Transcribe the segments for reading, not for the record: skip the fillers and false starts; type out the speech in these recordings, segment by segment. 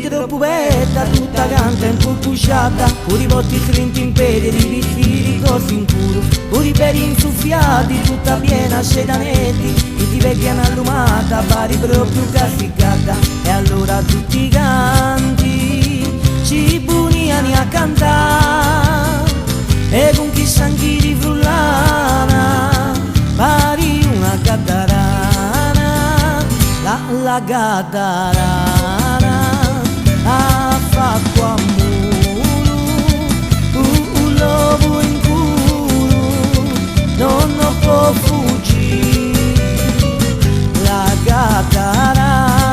di troppo bella, tutta canta in purpusciata, pure i botti strinti in piedi, rivestiti così in culo, pure i peri insuffiati, tutta piena scedanetti, che ti vecchiano allumata, pari proprio casicata, e allora tutti i canti ci buniani a cantare, e con chi sanchi di frullana, pari una catarana, la catarana, a fatto a un lobo in culo, non può fuggire, la catarana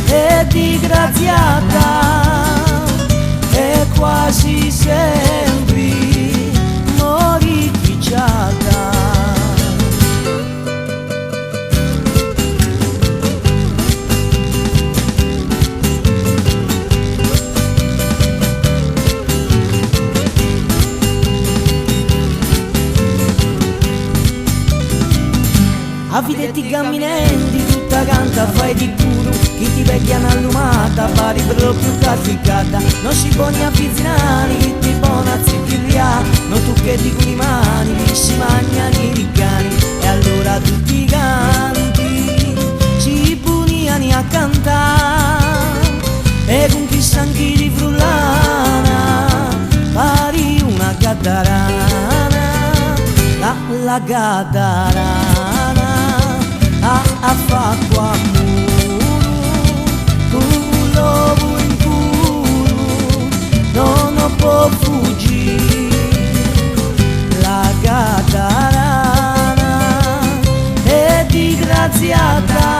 è disgraziata, è quasi sempre mortificata. A videtti camminanti, tutta canta fai di culo, chi ti vecchiano allumata, pari proprio casicata, non ci poni avvicinare, chi ti pone a zittirria, non tu che di cui mani, lisci magnani di cani, e allora tutti i canti ci puniani a cantare, e con chi sanchi di frullana, pari una catarana, la catarana, ha fatto a un lobo in culo, non può fuggire, la catarana è disgraziata,